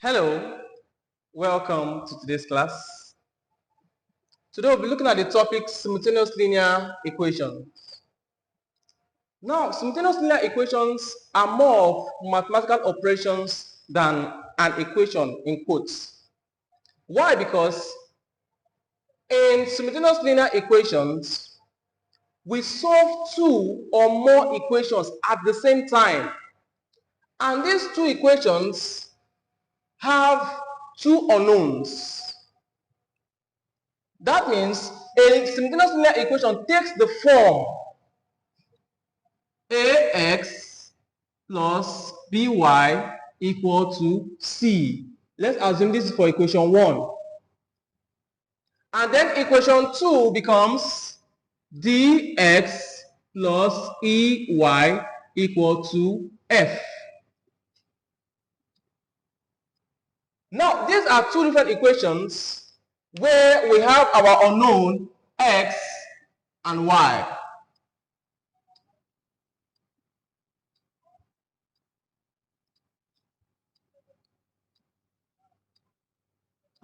Hello, welcome to today's class. Today we'll be looking at the topic simultaneous linear equations. Now, simultaneous linear equations are more of mathematical operations than an equation in quotes. Why? Because in simultaneous linear equations, we solve two or more equations at the same time. And these two equations have two unknowns. That means a simultaneous linear equation takes the form ax plus by equal to c. Let's assume this is for equation 1. And then equation 2 becomes dx plus ey equal to f. Now, these are two different equations where we have our unknown x and y.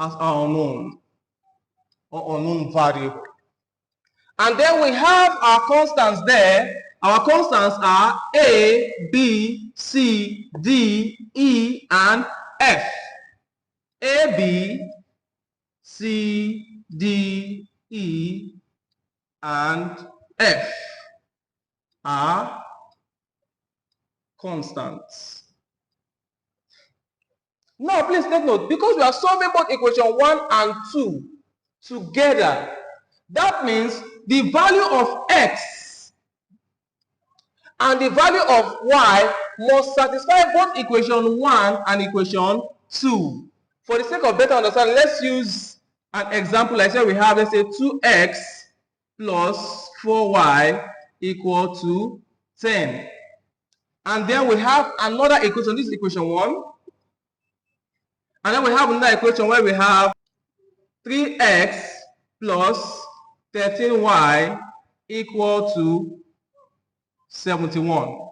As our unknown or unknown variable. And then we have our constants there. Our constants are a, b, c, d, e, and f. A, b, c, d, e, and f are constants. Now, please take note, because we are solving both equation 1 and 2 together, that means the value of x and the value of y must satisfy both equation 1 and equation 2. For the sake of better understanding, let's use an example. Like say we have, let's say 2x plus 4y equal to 10. And then we have another equation, this is equation 1. And then we have another equation where we have 3x plus 13y equal to 71.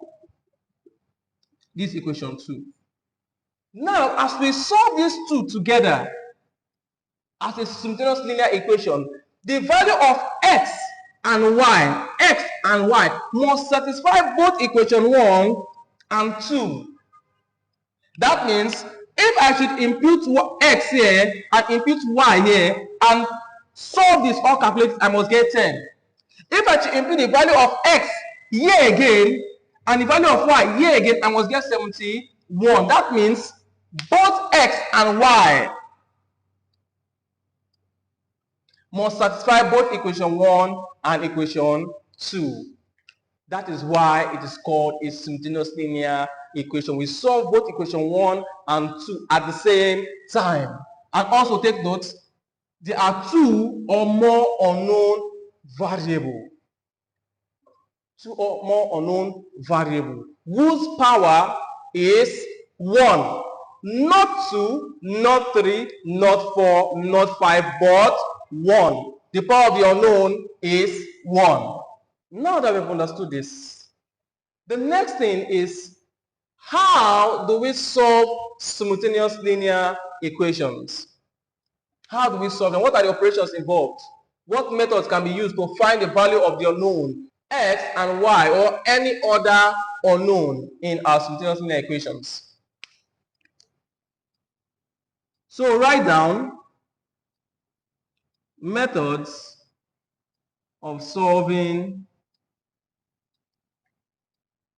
This is equation 2. Now, as we solve these two together as a simultaneous linear equation, the value of x and y must satisfy both equation 1 and 2. That means if I should impute x here and impute y here and solve this or calculate, I must get 10. If I should impute the value of x here again and the value of y here again, I must get 71. That means both x and y must satisfy both equation 1 and equation 2. That is why it is called a simultaneous linear equation. We solve both equation 1 and 2 at the same time. And also take note, there are two or more unknown variables. Two or more unknown variables whose power is 1. Not 2, not 3, not 4, not 5, but 1. The power of the unknown is 1. Now that we've understood this, the next thing is, how do we solve simultaneous linear equations? How do we solve them? What are the operations involved? What methods can be used to find the value of the unknown, x and y, or any other unknown in our simultaneous linear equations? So write down methods of solving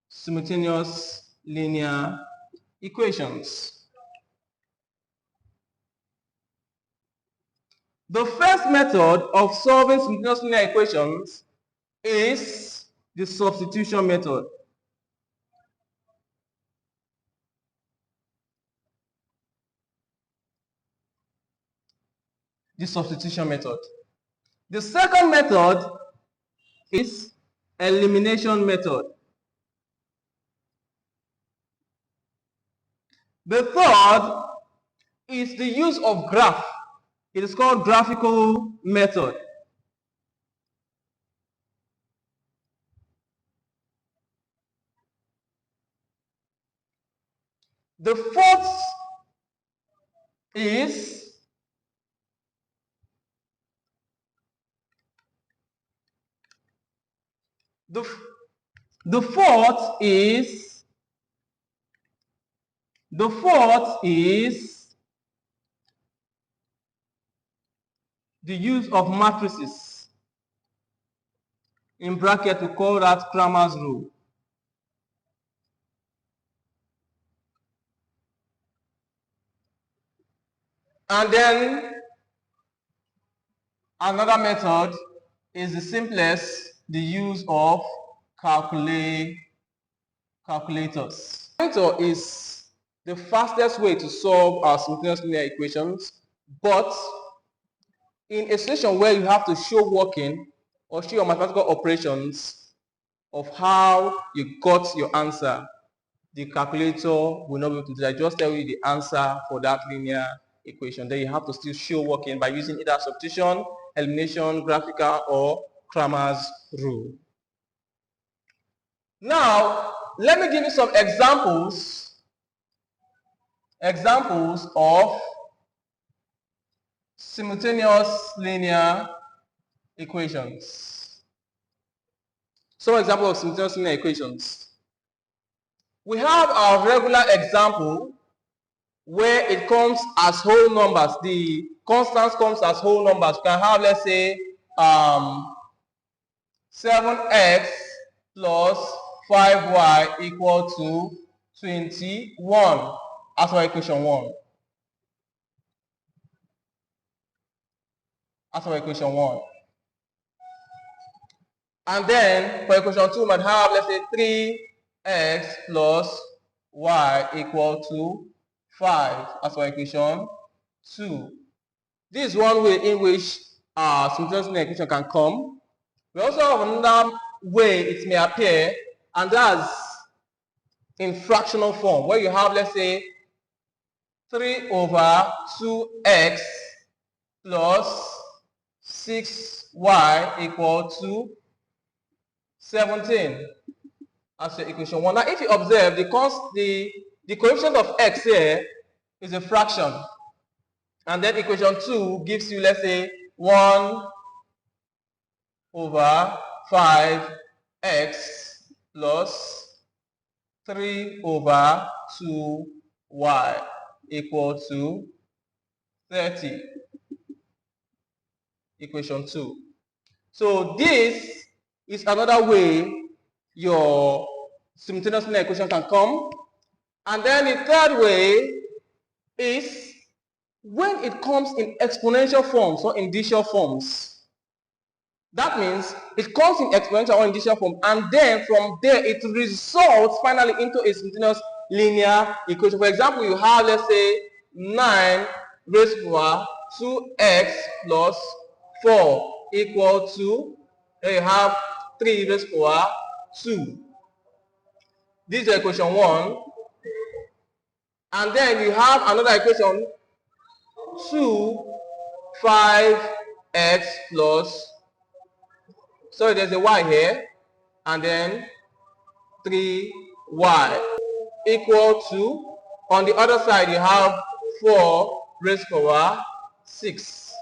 simultaneous linear equations. The first method of solving simultaneous linear equations is the substitution method. The substitution method. The second method is elimination method. The third is the use of graph. It is called graphical method. The fourth is the fourth is the use of matrices. In bracket, we call that Cramer's rule. And then another method is the simplest, the use of calculators. Calculator is the fastest way to solve our simultaneous linear equations, but in a situation where you have to show working or show your mathematical operations of how you got your answer, the calculator will not be able to do that. Just tell you the answer for that linear equation. Then you have to still show working by using either substitution, elimination, graphical, or Cramer's rule. Now, let me give you some examples of simultaneous linear equations. Some examples of simultaneous linear equations. We have our regular example where it comes as whole numbers. The constants comes as whole numbers. You can have, let's say, 7x plus 5y equal to 21 as our equation 1. As our equation 1. And then for equation 2, we might have, let's say, 3x plus y equal to 5 as our equation 2. This is one way in which our simultaneous linear equation can come. We also have another way it may appear, and that's in fractional form, where you have, let's say, 3 over 2x plus 6y equal to 17 as your equation 1. Now, if you observe, the coefficient of x here is a fraction. And then equation 2 gives you, let's say, 1 over 5x plus 3 over 2y equal to 30. Equation 2. So this is another way your simultaneous linear equation can come. And then the third way is when it comes in exponential forms or indicial forms. That means it comes in exponential or indicial form, and then from there it results finally into a simultaneous linear equation. For example, you have, let's say, 9 raised to power 2x plus 4 equal to, then you have 3 raised to power 2. This is equation 1. And then you have another equation 2, 5x plus, sorry, there's a y here, and then 3y equal to, on the other side you have 4 raised to power 6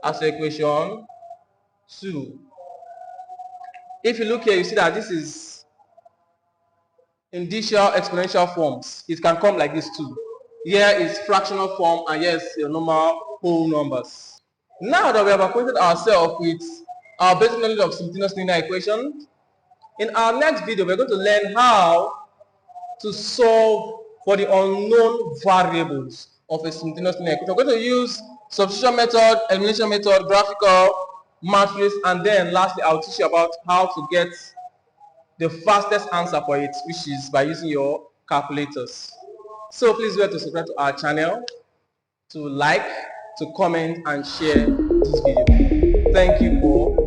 as equation 2. If you look here, you see that this is indicial exponential forms. It can come like this too. Here is fractional form, and here is your normal whole numbers. Now that we have acquainted ourselves with our basic knowledge of simultaneous linear equations, in our next video we're going to learn how to solve for the unknown variables of a simultaneous linear equation. We're going to use substitution method, elimination method, graphical, matrix, and then lastly I'll teach you about how to get the fastest answer for it, which is by using your calculators. So please remember to subscribe to our channel, to like, to comment, and share this video. Thank you for